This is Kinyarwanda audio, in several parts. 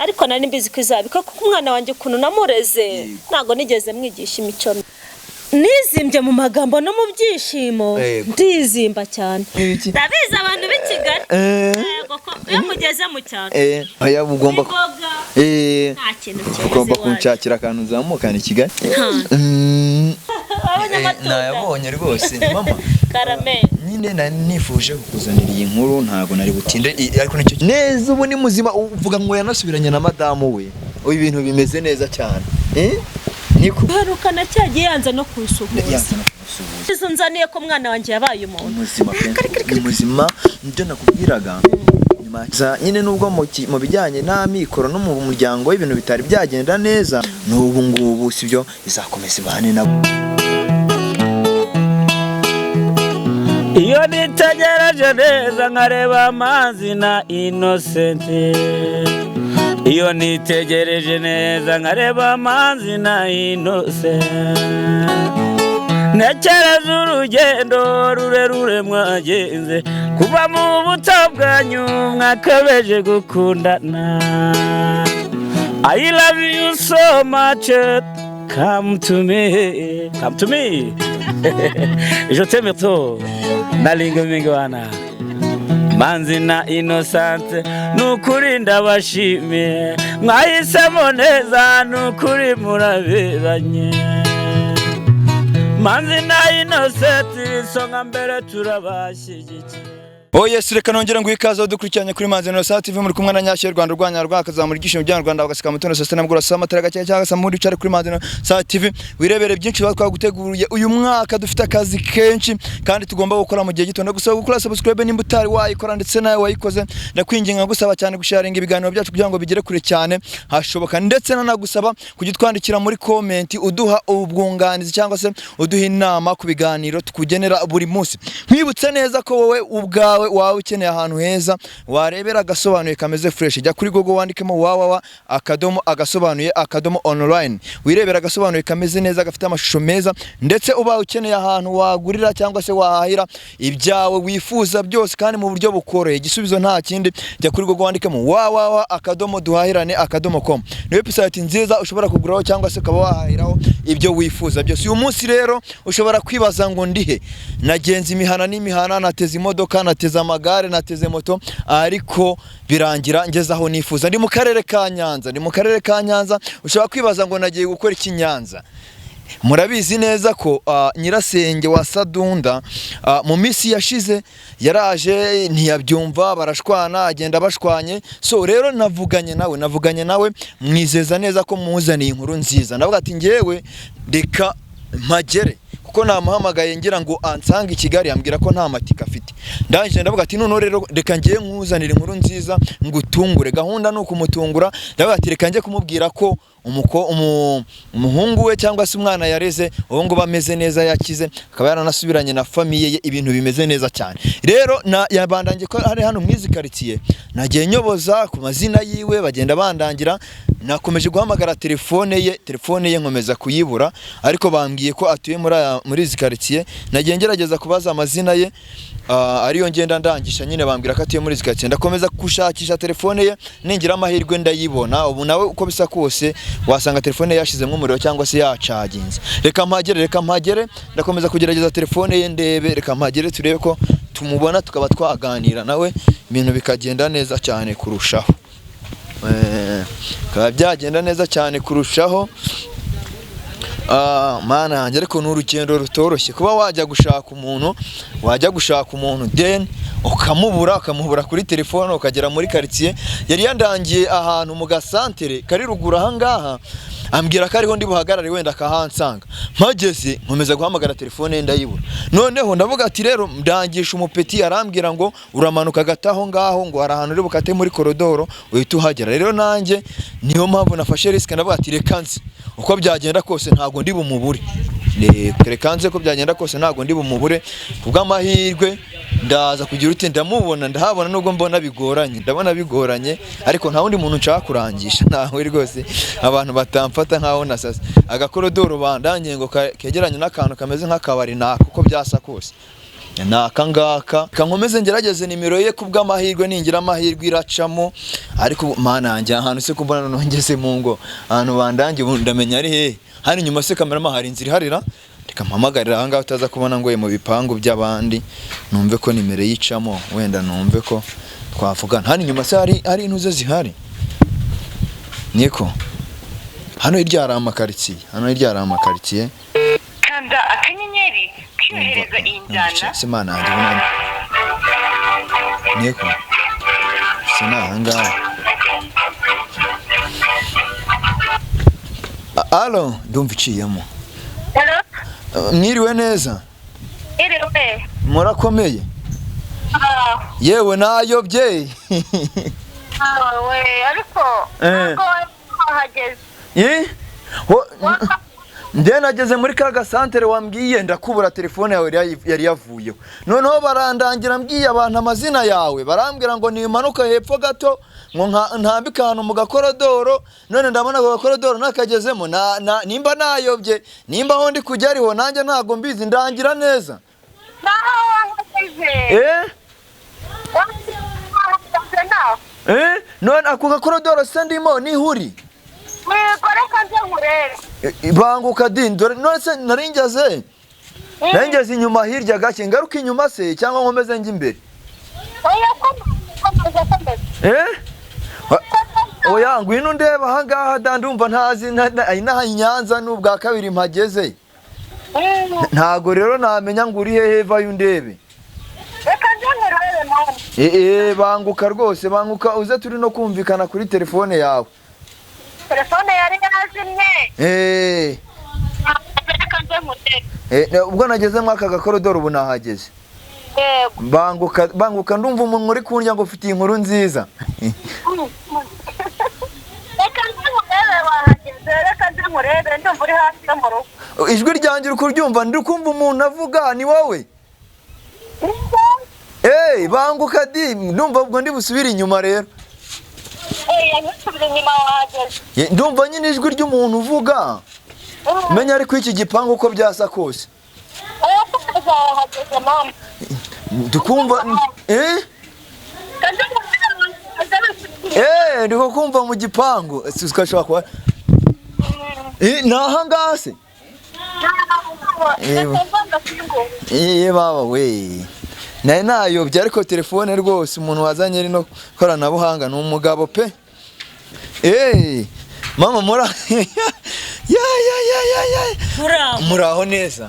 ariko nari mbizi ko izabika kuko umwana wanjye ukuntu namureze ntago nigeze mwigisha imico nizimbye mu magambo no mu byishimo ndizimba cyane ndabizi abantu b'i Kigali yego ko iyo mugeze mu cyaro aya ugomba nta kintu cyiza ugomba kunshakira akantu uzamukana i Kigali nayabonye rwose mama karame nyine nifuje kukuzanira iyi nkuru ntago nari butinde ariko nicyo neza ubu ni muzima uvuga ngo yanasubiranye na madamu we ibintu bimeze neza cyane niko barukana cyagiye yanza no kusuhuza izo nzaniye ko mwana wanjye yabaye umuntu muzima nibyo nakubwiraga nyine nubwo mu bijyanye n'amikoro no mu muryango w'ibintu bitari byagenda neza n'ubu ngubu sibyo izakomeza ibane nabo. Iyo nitegereje neza nkareba amazi na Innocent, iyo nitegereje neza nkareba amazi na Innocent, ntekereza urugendo rurerure mwagenze kuva mu buto bwanyu mwakabeje gukundana. I love you so much, come to me, come to me. Je t'aime trop, nalinga mingi wana. Manzi na Innocent, nukuri ndabashimiye, mwahisemo neza nukuri muraberanye. Manzi na Innocent, songa mbere turabashyigikiye. Oh yes, reka nongera ngo ikaze dukurikiranye kuri Manzi na Innocent TV muri kumwe na Nyashyo Rwanda Rwanya rwakazamura igishimo bya Rwanda bagasika mutono sasa nabwo rasa amatara gake cyangwa se muri cari kuri Manzi na Innocent TV wirebere byinshi twaguteguriye uyu mwaka dufite akazi kenshi kandi tugomba gukora mu gihe gito no gusaba gukora subscribe nimba utari wayikora ndetse nawe wayikoze ndakwinginga gusaba cyane gusharinga ibiganiro byacu kugira ngo bigere kure cyane hashoboka ndetse nanagusaba kugitwandikira muri comment uduha ubwunganizi cyangwa se uduha inama ku biganiro tukugenera buri munsi. Mwibutse neza ko wowe ubwawe wawe ukeneye ahantu heza warebera agasobanuye kameze fresh jya kuri Google wandikemo wawawa agasobanuye online wirebera agasobanuye kameze neza gafite amashusho meza ndetse uba ukeneye ahantu wagurira cyangwa se wahahira ibyawe wifuza byose kandi mu buryo bukoreye igisubizo nta kindi jya kuri Google wandikemo wawawa duhahirane.com ni website nziza ushobora kuguraho cyangwa se ukaba wahahiraho ibyo wifuza byose. Uyu munsi rero ushobora kwibaza ngo ndihe nagenze imihana n'imihana nateze imodoka nateze amagare nateze moto ariko birangira ngeze aho nifuza ndi mu karere ka Nyanza ushobora kwibaza ngo nagiye gukora iki Nyanza. Murabizi neza ko nyirasenge wa Sadunda mu misi yashize yaraje ntiyabyumva barashwana agenda bashwanye so rero navuganye nawe mwizeza neza ko muzaniye inkuru nziza ndavuga ati ngewe reka mpagere kuko namuhamagaye ngira ngo ansanga i Kigali ambwira ko nta matika afite ndangije ndavuga ati none rero reka ngiye nkuzanira inkuru nziza ngutungure gahunda no kumutungura ndavuga ati reka ngiye kumubwira ko umuhungu we cyangwa se umwana yareze ubu ngo bameze neza yakize akaba yaranasubiranye na famiye ye ibintu bimeze neza cyane. Rero yabandanje ko ari hano mwizi quartier nagiye nyoboza ku mazina yiwe bagenda bandangira nakomeje guhamagara telefone ye nkomeza kuyibura ariko bambwiye ko atuye muri izi quartier nagiye ngerageza kubaza amazina ye ariyo ngenda ndangisha nyine bambwira ko atuye muri izi quartier ndakomeza gushakisha telefone ye ningira amahirwe ndayibona ubu nawe uko bisa kose wasanga telefone yashizemo umuriro cyangwa se yacaginze. Reka mpagere ndakomeza kugerageza telefone ye ndebe reka mpagere turebe ko tumubona tukaba twaganira nawe ibintu bikagenda neza cyane kurushaho byagenda neza cyane kurushaho. Mana yanjye ariko n'urugendo rutoroshye kuba wajya gushaka umuntu then ukamubura kuri telefone ukagera muri quartier yari yandangiye ahantu mu gasantere kari ruguru ahangaha ambwira ko ariho ndi buhagarare wenda akahansanga mpageze nkomeza guhamagara telefone ndayibura noneho ndavuga ati rero ndangisha umupeti arambwira ngo uramanuka gataho ngaho ngo hari ahantu uri bukate muri koridoro uhita uhagera. Rero nanjye niyo mpamvu nafashe risk ndavuga ati reka nzi uko byagenda kose ntago ndi bumubure reka nzi ko byagenda kose ntago ndi bumubure kubw'amahirwe ndaza kugira uti ndahabona nubwo ndabona bigoranye ariko nta wundi muntu nshaka kurangisha nawe rwose abantu batamfata nkaho nasase agakorodoro bandanye ngo kegeranye n'akantu kameze nk'akabari nako uko byasa kose naka ngaka kankomeze ngerageze nimero ye kubw'amahirwe ningira amahirwe iracamo ariko mana yanjye ahantu se kumbona nongeze mu ngo ahantu bandangiye ubu ndamenya ari he hano inyuma se kamera hari inzira iharira reka mpamagarira aha ngaha utaza kubona ngo mu bipangu by'abandi numve ko nimero yicamo wenda numve ko twavugana hano inyuma se hari intuze zihari niko hano hirya hari amakaritsiye kanda akanyenyeri kwiyohereza iyi njyana simana yanjye ubona niko sinahanga alo ndumva iciyemo mwiriwe neza iriwe murakomeye yewe nayobye ariko ntabwo wahageze nde nageze muri ka gasantere wambwiye ndakubura telefone yawe yari yavuyeho noneho barandangira mbwiye abantu amazina yawe barambwira ngo nimanuka hepfo gato ngo ntambika ahantu mu gakorodoro none ndabona ako gakorodoro nakagezemo nimba nayobye nimba aho ndi kujya ariho nanjye ntabwo mbizi ndangira neza none ako gakorodoro se ndimo nihuri banguka dindore none se naringeze inyuma hirya gake ngaruka inyuma se cyangwa nkomeze njye imbere oya ngwino ndeba aha ngaha ndumva ntazi inaha Nyanza n'ubwa kabiri mpageze ntago rero namenya ngo uri hehe vayo undebe banguka rwose banguka uze turi no kumvikana kuri telefone yawe telefone yari yarazimye ubwo nagezemo aka gakorodoro ubu nahageze banguka ndumva umuntu uri kurya ngo ufite inkuru nziza ijwi ryanjye uri kuryumva ndi kumva umuntu avuga ni wowe banguka di ndumva ubwo ndi busubire inyuma rero ndumva nyine ijwi ry'umuntu uvuga menya ariko iki gipangu uko byasa kose dukumva ndiko kumva mu gipangu sikashobora kuba naha ngaha se baba we naye nayobye ariko telefone rwose umuntu wazanye rino koranabuhanga ni umugabo pe mama muraho neza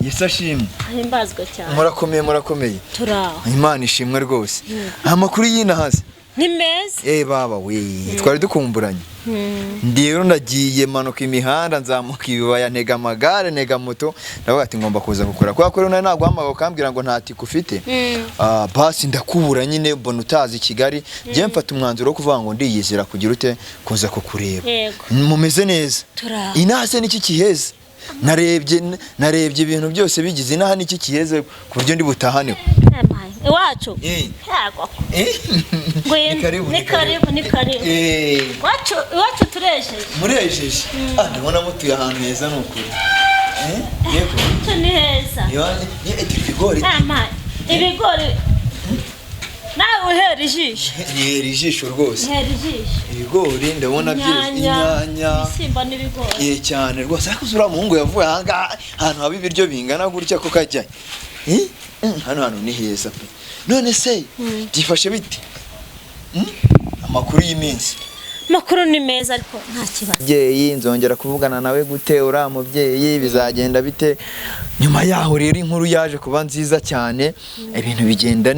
Yesu ashimwe ahimbazwe cyane murakomeye turaho Imana ishimwe rwose amakuru y'inahaze ni meza baba we twari dukumburanye ndero ndagiye manuka imihanda nzamuka ibibaya ntega amagare ntega moto ndavuga ati ngomba kuza gukora kwa ko rero ntabwo hamaga ukambwira ngo nta tiko ufite basi ndakubura nyine mbona utazi Kigali je mfata umwanzuro wo kuvuga ngo ndiyizira kugira ute kuza kukureba mumeze neza inase niki kiheze narebye ibintu byose bigize inaha niki kiheze ku buryo ndi butahane iwacu yego ni karibu iwacu murejeje ndabona mutuye ahantu heza n'ukuri yego ni heza ibigori nawe uhera ijisho rwose ibigori ndabona inyanya ibisimba n'ibigori cyane rwose ariko uzura muhungu yavuye aha ngaha ahantu haba ibiryo bingana gutya ko kajyayo hano ni heza pe none se byifashe bite amakuru y'iminsi makuru ni meza ariko nta kibazo mubyeyi nzongera kuvugana nawe gute uriya mubyeyi bizagenda bite nyuma yaho rero inkuru yaje kuba nziza cyane ibintu bigenda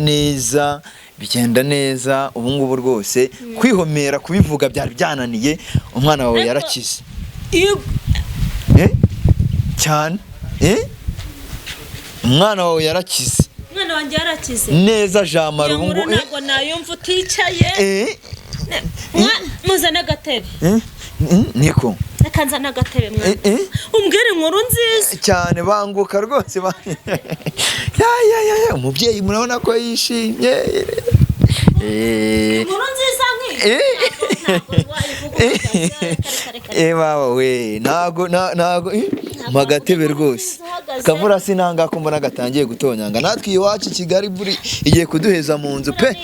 neza ubu ngubu rwose kwihomera kubivuga byari byananiye umwana wawe yarakize cyane umwana wawe yarakize umwana wanjye yarakize neza jamara ubu ngubu ntabwo nayumva uticaye muzana agatebe niko reka nzana agatebe mwana umbwire inkuru nziza cyane banguka rwose umubyeyi murabona ko yishimye inkuru nziza baba we ntago magatebe rwose Kavura sinanga ko mbona gatangiye gutonyanga natwe iwacu Kigali buri igiye kuduheza mu nzu pe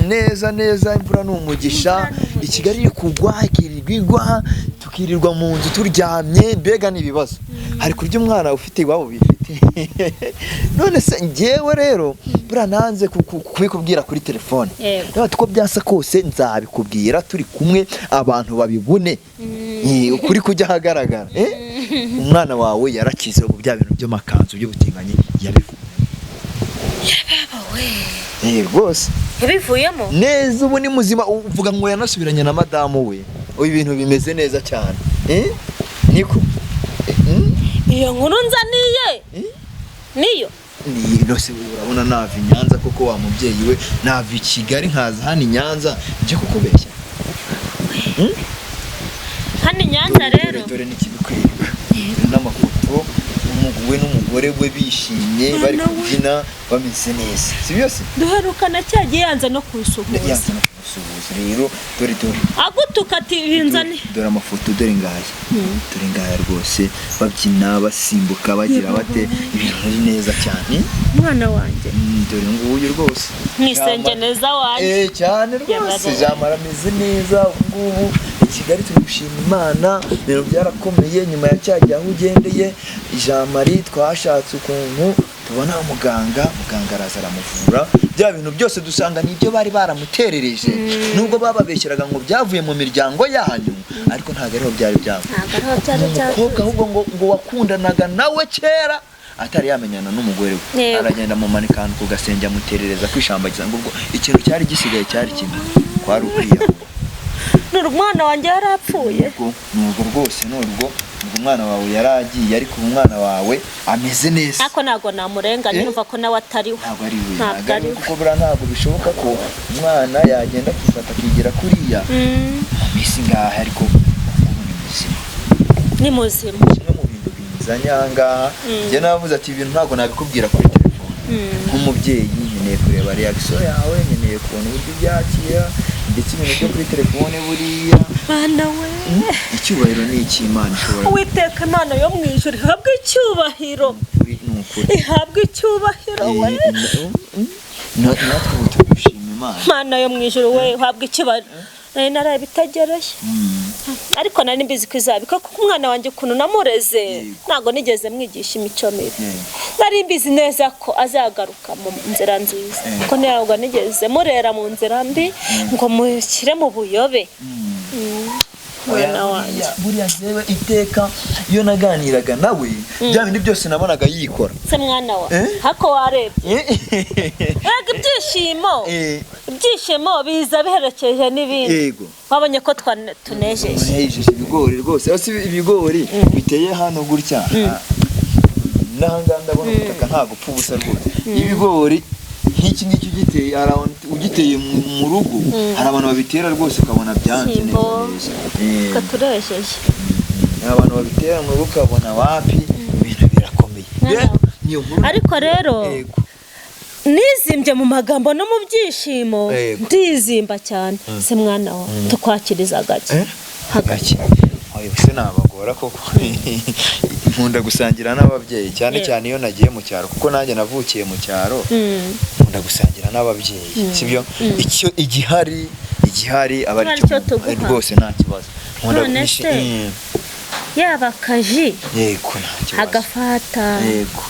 neza neza imvura n'umugisha i Kigali iri kugwa ikirirwa tukirirwa mu nzu turyamye mbega nibibazo hari kurya umwana ufite iwabo bifite none se ngewe rero bura nanze kubikubwira kuri telefone niba tuko byasa kose nzabikubwira turi kumwe abantu babibune ukuri kujya hagaragara umwana wawe yarakize ubu bya bintu by'amakanzu by'ubutinganyi yabivuye rwose yabivuyemo neza ubu ni muzima uvuga ngo yanasubiranye na madamu we ibintu bimeze neza cyane niko iyo nkuru nzaniye niyo nose urabona nava i Nyanza koko wa mubyeyi we nava i Kigali nkaza hano i Nyanza nje kukubeshya hano i Nyanza rero dore nikibikwirirwa n'amafoto we n'umugore we bishimye bari kubyina bameze neza si byose duherukana cyagiye yanze no kusuhuza rero dore agutuka ati binzane dore amafoto dore ngaya rwose babyina basimbuka bagira bate ibintu ari neza cyane mwana wanjye dore nguyu rwose mwisengeneza wanjye cyane rwose jamara ameze neza ngubu Kigali turishima Imana ibintu byarakomeye nyuma ya cyagiye aho ugendeye Jean-Marie twashatse ukuntu tubona muganga araza aramuvura bya bintu byose dusanga nibyo bari baramuterereje nubwo bababeshyiraga ngo byavuye mu miryango yanyu ariko ntago ariho byari byavuye umukobwa ahubwo ngo wakundanaga nawe kera atari yamenyana n'umugore we aragenda mu manikano ku gasenge amuterereza kwishambagiza ngo ikintu cyari gisigaye cyari kimwe kwari ukwiyaho umwana wanjye yarapfuye nubwo rwose umwana wawe yaragiye ariko umwana wawe ameze neza ariko ntago namurenganya numva ko nawe atariwe ntabwo ari we kuko bura ntabwo bishoboka ko umwana yagenda akifata akigira kuriya amisi ngaha ariko ni muzima kimwe mu bintu bizanye ahangaha njye navuze ati ibintu ntabwo nabikubwira kuri telefone nk'umubyeyi nkeneye kureba reaction yawe nkeneye kubona uburyo byakira ndetse ibintu byo kuri telefone buriya bana we icyubahiro ni icy'Imana ishobora Uwiteka Imana yo mu ijuru ihabwe icyubahiro ihabwe icyubahiro we natwe tugushima Imana yo mu ijuru we ihabwe icyubahiro nari bitagereye ariko nari mbizi ko izabika kuko umwana wanjye ukuntu namureze ntago nigeze mwigisha imico mibi nari mbizi neza ko azagaruka mu nzira nziza kuko ntabwo nigeze murera mu nzira mbi ngo mushyire mu buyobe buriya nzewe iteka iyo naganiraga nawe bya bindi byose nabonaga yikora se mwana wa hako warebye ibyishimo biza biherekeje n'ibindi wabonye ko tunejeje ibigori rwose ibigori biteye hano gutya n'ahangaha ndabona ubutaka ntabwo upfa ubusa rwose ibigori nk'iki ngiki ugiteye mu rugo hari abantu babitera rwose ukabona byanze neza katurejeje abantu babitera mu rugo ukabona wapi ibintu birakomeye ariko rero nizimbye mu magambo no mu byishimo ndizimba cyane se mwana wa tukwakiriza gake se nabagora koko nkunda gusangira n'ababyeyi cyane cyane iyo nagiye mu cyaro kuko nanjye navukiye mu cyaro nkunda gusangira n'ababyeyi sibyo icyo igihari aba ari cyo rwose nta kibazo nkunda yaba akaji yego nta kibazo agafata yego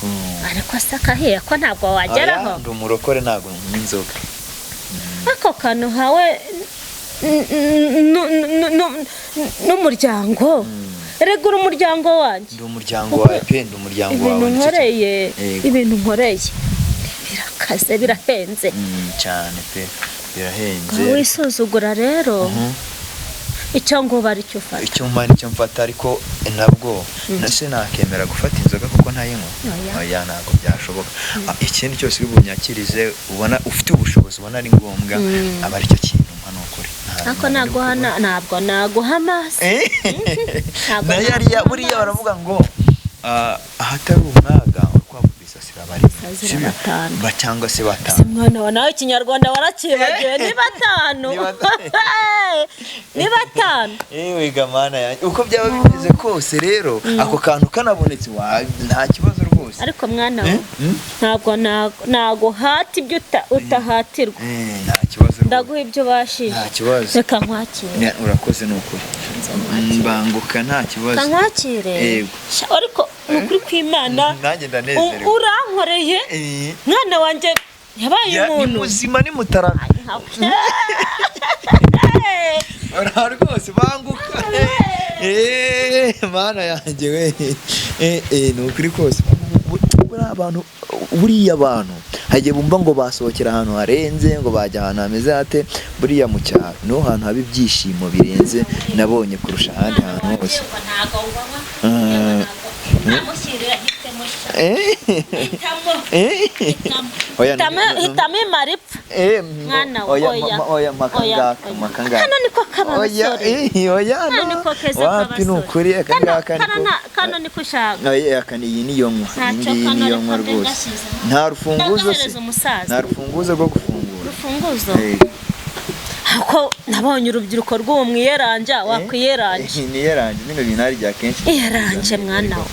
ariko sakahiye ko ntabwo wageraho ndi umurokore ntabwo n'inzoga ako kantu hawe n'umuryango regura umuryango wanjye ndi umuryango wawe pe ndi umuryango wawe ibintu nkoreye birakaze birahenze cyane pe birahenze wisuzugura rero icyo ngo bari cyo ufata icyo mfata ariko nabwo nase nakemera gufata inzoga kuko ntayinywa oya ntabwo byashoboka ikindi cyose ubunyakirize ubona ufite ubushobozi ubona ari ngombwa aba ari cyo kintu nukuri ako ntabwo naguha amazi buriya baravuga ngo ahatari umwaga urukwavu rwisasira bari cyangwa se batanu mwana wa nawe ikinyarwanda warakibagiwe ni batanu ni batanu. wiga mana yanjye uko byaba bimeze kose rero ako kantu kanabonetse nta kibazo rwose. Ariko mwana we ntago hati ibyo utahatirwa. Nta kibazo. Ndaguha ibyo bashije. Nta kibazo. Reka nkwakire. Urakoze n'ukuri. Mbanguka nta kibazo. Kankwakire. Yego. Ariko nukuri kw'Imana. Nanjye ndanezerewe. Urankoreye. Mwana wanjye yabaye umuntu. Ni muzima ni mutarama. Ora rwose banguka. Mana yanjye we. Nukuri kose. Buriya abantu hagiye bumva ngo basohokera ahantu harenze ngo bajya ahantu hameze hate buriya mu cyaro niho hantu haba ibyishimo birenze nabonye kurusha ahandi hantu hose. Hitamo imaripfa. Mwana oya makangaka hano niko kabasore. Oya wapi nukuri akangaka kano niko ushaka. Aka iyi niyo nkwa iyi niyo nkwa rwose. Nta rufunguzo rwo gufungura. Rufunguzo. Ako nabonye urubyiruko rw'uwo mwiyeranja wakwiyeranje. Niyeranje nino binari bya kenshi. Iyeranje mwana we.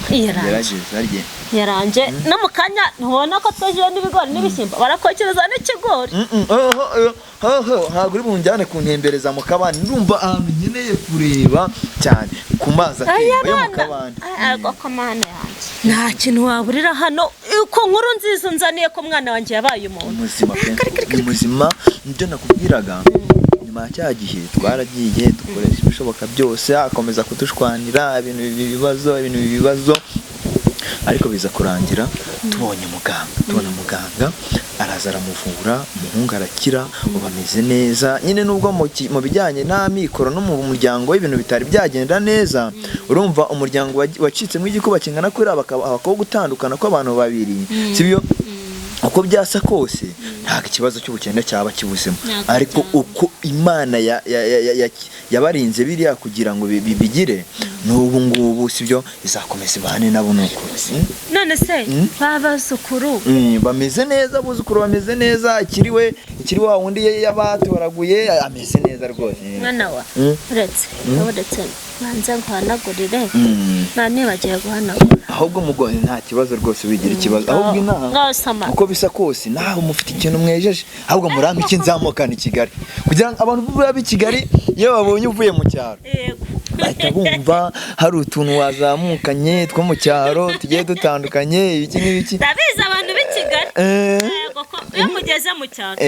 Iyeranje no mukanya ntubona ko twaje n'ibigori n'ibishyimbo barakokereza n'ikigori. Ntabwo uri bunjyane kuntembereza mu kabani ndumva ahantu nkeneye kureba cyane ku mazi atemba yo mu kabani. Ariko ko mana yanjye nta kintu waburira hano uko nkuru nziza nzaniye ko mwana wanjye yabaye umuntu muzima. Nibyo nakubwiraga nyuma cya gihe twaragiye dukoresha ibishoboka byose akomeza kudushwanira ibintu bibazo ariko biza kurangira tubonye muganga araza aramuvura umuhungu arakira ubu ameze neza nyine nubwo mu bijyanye n'amikoro no mu muryango w'ibintu bitari byagenda neza. Urumva umuryango wacitsemo igikuba kingana kuri abakobwa gutandukana kw'abantu babiri sibyo uko byasa kose nta kibazo cy'ubukene cyaba kibuzemo ariko uko Imana yabarinze biriya kugira ngo bigire n'ubu ngubu sibyo izakomeza ibane nabo nuko. None se babazukuru bameze neza buzukuru bameze neza ikiri wa wundi yabatoraguye ameze neza rwose. Mwana wa uretse banze guhanagurire nane bagiye guhanagura ahubwo mugoye nta kibazo rwose wigira ikibazo ahubwo inaha uko bisa kose naho mufite ikintu mwejeje ahubwo murampa iki nzamukana i Kigali kugira ngo abantu b'abi Kigali iyo babonye uvuye mu cyaro bahita bumva hari utuntu wazamukanye two mu cyaro tugiye dutandukanye ibiki n'ibiki. Ndabizi abantu b'i Kigali iyo mugeze mu cyaro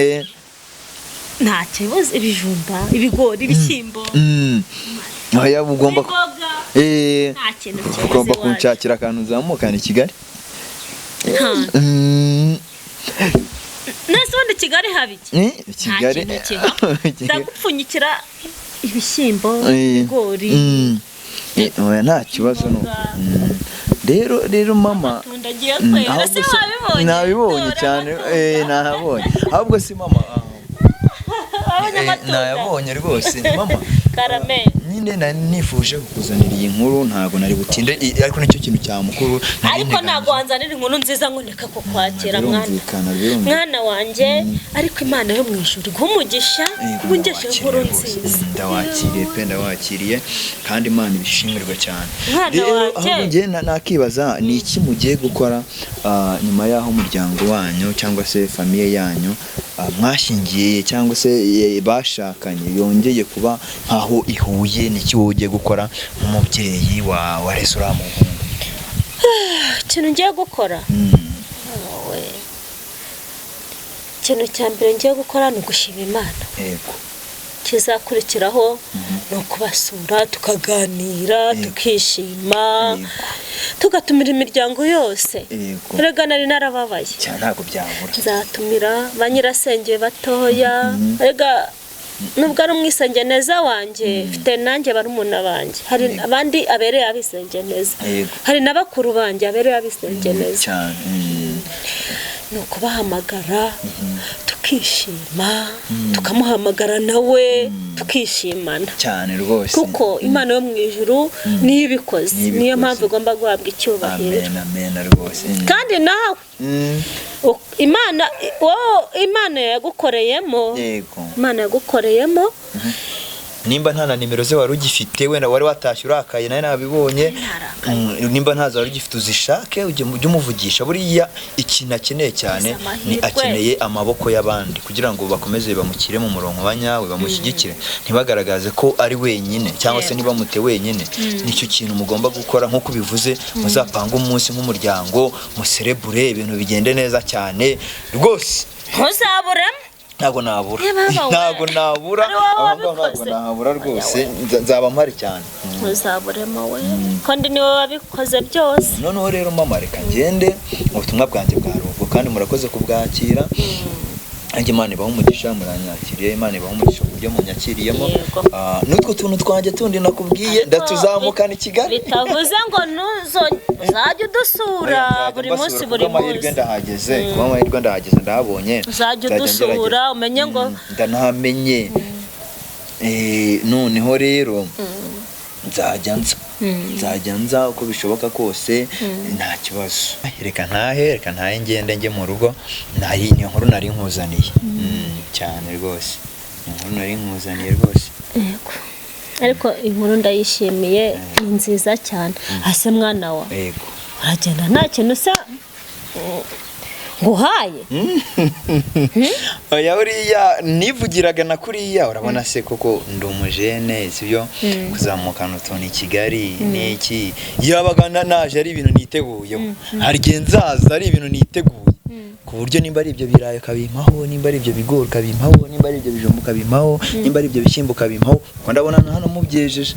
nta kibazo ibijumba ibigori ibishyimbo. Oya ugomba ugomba kunshakira akantu uzamukana i Kigali. Nese ubundi Kigali habiki Kigali ndagupfunyikira ibishyimbo ibigori. Oya nta kibazo no rero mama nabibonye cyane nahabonye ahubwo si mama nayabonye rwose mama Karame nyine nifuje kukuzanira iyi nkuru ntago nari butinde ariko nicyo kintu cya mukuru ariko ntago wanzanira inkuru nziza ngo ndeka kukwakira mwana wanjye ariko Imana yo mu ijuru guhumugisha kungesha inkuru nziza. Ndawakiriye kandi Imana ibishimirwa cyane. Rero aho ngiye nakibaza ni iki mugiye gukora nyuma yaho umuryango wanyu cyangwa se famille yanyu mwashingiye cyangwa se bashakanye yongeye kuba nkaho ihuye n'iki ugiye gukora nk'umubyeyi wa restaurant muhungu? Ikintu ngiye gukora ikintu cya mbere ngiye gukora ni ugushima Imana. Yego. Kizakurikiraho no kubasura tukaganira tukishima tugatumira imiryango yose. Rega nari narababaye cyane ntago byabura. Nzatumira banyirasenge batoya rega nubwo ari umwisenge neza wanjye mfite nanjye barumuna banjye hari abandi abereye abisenge neza hari n'abakuru banjye abereye abisenge neza cyane. Nuko bahamagara tukishima tukamuhamagara nawe tukishimana cyane rwose kuko Imana yo mu ijuru niyo ibikoze niyo mpamvu igomba guhabwa icyubahiro. Amen rwose. Kandi nawe Imana yagukoreyemo nimba nta na nimero ze wari ugifite wenda wari watashye urakaye nawe nabibonye nimba ntazo wari ugifite uzishake ujye umuvugisha buriya ikintu akeneye cyane ni akeneye amaboko y'abandi kugira ngo bakomeze bamukire mu murongo banyawe bamushyigikire ntibagaragaze ko ari wenyine cyangwa se niba mute wenyine nicyo kintu mugomba gukora nkuko bivuze muzapanga umunsi nk'umuryango muserebure ibintu bigende neza cyane rwose ntuzaburemo ntabwo nabura ntabwo nabura rwose nzaba mpari cyane ntuzaburemo we kandi niwe wabikoze byose noneho rero mama reka ngende ubutumwa bwanjye bwarugo kandi murakoze kubwakira Ange Imana ibaho umugisha muranyakiriye Imana ibaho umugisha kubyo munyakiriyemo n'utwo tuntu twanjye tundi nakubwiye ndatuzamukana i Kigali bitavuze ngo uzajya udusura buri munsi kuba amahirwe ndahageze ndahabonye uzajya udusura umenye ngo ndanamenye noneho rero nzajya nza uko bishoboka kose nta kibazo reka ntahe ngende njye mu rugo niyo nkuru nari nkuzaniye cyane rwose inkuru nari nkuzaniye rwose yego ariko inkuru ndayishimiye ni nziza cyane hase mwana wa yego uragenda nta kintu usa nguhaye oya uriya nivugiraga na kuriya urabona se koko ndi umujene sibyo kuzamukana utuntu i Kigali n'iki yabaga naje ari ibintu niteguye harya nzaza ari ibintu niteguye ku buryo nimba ari ibyo birayi kabimpaho nimba ari ibyo bigori kabimpaho nimba ari ibyo bijumbu kabimpaho nimba ari ibyo bishyimbo kabimpaho ko ndabona hano mubyejeje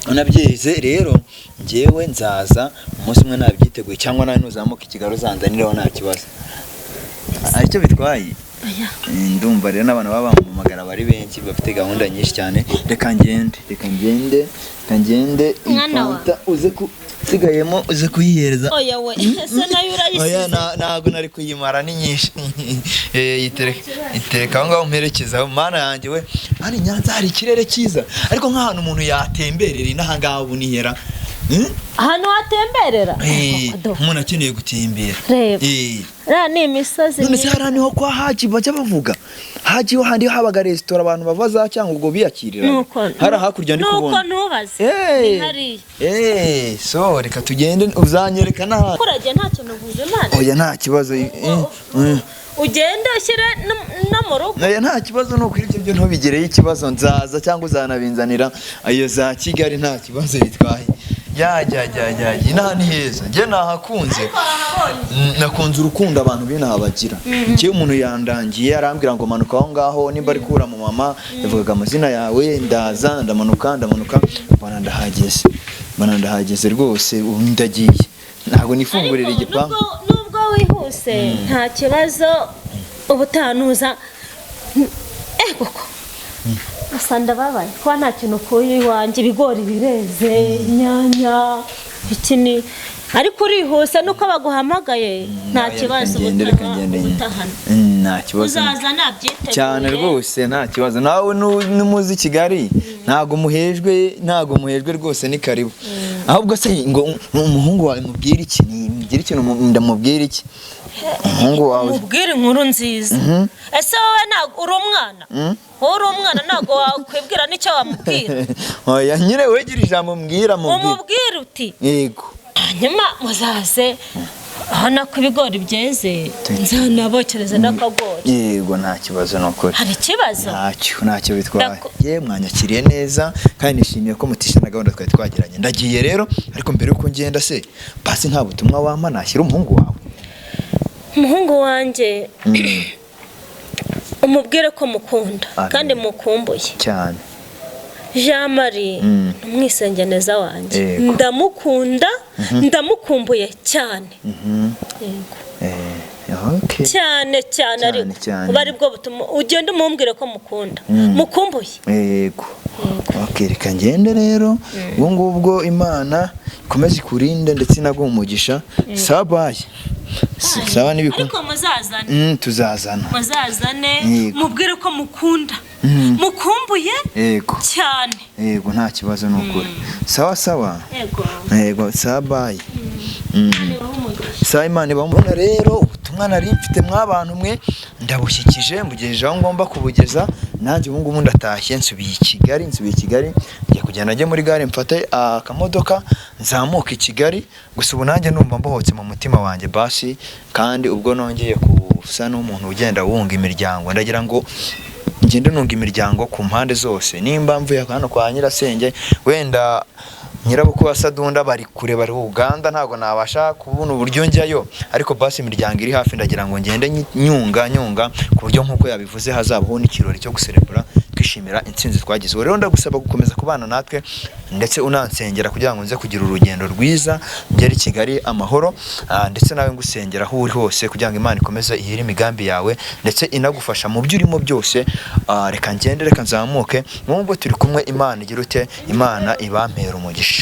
unabyeze rero njyewe nzaza umunsi umwe nabyiteguye cyangwa nawe nuzamuka i Kigali uzanzaniraho nta kibazo aricyo bitwaye ndumva rero n'abantu baba bampamagara bari benshi bafite gahunda nyinshi cyane reka ngende ifanta uze sigayemo uze kuyihereza oya we ese nayo urayisize oya ntago nari kuyimara ni nyinshi itereka aho ngaho mperekeza mana yanjye we hari Nyanza hari ikirere cyiza ariko nk'ahantu umuntu yatemberera inaha ngaha bunihera ahantu watemberera umuntu akeneye gutembera reba ni imisozi none se hari niho kwa Haji bajya bavuga Haji handi habaga resitora abantu bavaza cyangwa ubwo biyakirira hari hakurya ndi kubona nuko ntubaze hari so reka tugende uzanyereka naha kurajya nta kintu uvuze Imana oya nta kibazo ugende ushyire no mu rugo oya nta kibazo no kuri ibyo ntubigereye ikibazo nzaza cyangwa uzanabinzanira ayo za Kigali nta kibazo bitwaye inaha ni heza njye nahakunze nakunze urukundo abantu binaha bagira njye umuntu yandangiye arambwira ngo manuka aho ngaho nimba ari kura mu mama yavugaga amazina yawe ndaza ndamanuka mbona ndahageze rwose ndagiye ntabwo nifungurira igipangu nubwo wihuse nta kibazo ubutanuza koko asa ndababaye kuba nta kintu ukuye iwanjye ibigori bireze inyanya ikini ariko urihuse nuko baguhamagaye nta kibazo ubutahana nta kibazo uzaza nabyiteguye cyane rwose nta kibazo nawe numuzi i Kigali ntago muhejwe rwose ni karibu ahubwo se ngo umuhungu wawe mubwira iki mubwira ikintu ndamubwira iki umuhungu wawe mubwira inkuru nziza ese wowe ntabwo uri umwana ntabwo wakwibwira n'icyo wamubwira oya nyine wegira ijambo mbwira umubwira uti yego hanyuma muzaze urabona ko ibigori byeze nzanabokereza n'akagori yego nta kibazo nukuri hari ikibazo ntacyo bitwaye ye mwanyakiriye neza kandi nishimiye ko mutisha na gahunda twari twagiranye ndagiye rero ariko mbere yuko ngenda se basi nta butumwa wampa nashyira umuhungu wawe umuhungu wanjye umubwire ko mukunda kandi mukumbuye cyane Jean Marie umwisengeneza wanjye ndamukunda ndamukumbuye cyane cyane ariko uba ari bwo butuma ugenda umumbwire ko mukunda mukumbuye yego reka ngende rero ubwo ngubwo Imana ikomeze ikurinde ndetse inaguha umugisha sabaye sawa n'ibikunda ariko muzazane muzazane mubwire ko mukunda mukumbuye cyane yego nta kibazo n'ukuri sawa yego sabaye sawa Imana ibamubona rero ubutumwa nari mfite mw'abantu mwe ndabushyikije mbugejeje aho ngomba kubugeza nanjye ubu ngubu ndatashye nsubiye i Kigali ngiye kugenda njye muri gare mfate akamodoka nzamuka i Kigali gusa ubu nanjye numva mbohotse mu mutima wanjye basi kandi ubwo nongeye kusa n'umuntu ugenda wunga imiryango ndagira ngo ngende nunga imiryango ku mpande zose nimba mvuye hano kwa nyirasenge wenda nyirabukwe wa Sadunda bari kure bari Uganda ntago nabasha kubona uburyo njyayo ariko basi imiryango iri hafi ndagira ngo ngende nyunga ku buryo nkuko yabivuze hazabaho n'ikirori cyo guserebura twishimira intsinzi twagize rero ndagusaba gukomeza kubana natwe ndetse unansengera kugira ngo nze kugira urugendo rwiza ngere i Kigali amahoro ndetse nawe ngusengera aho uri hose kugira ngo Imana ikomeze ihire imigambi yawe ndetse inagufasha mu byo urimo byose reka nzamuke nubwo turi kumwe Imana igira ute Imana ibampera umugisha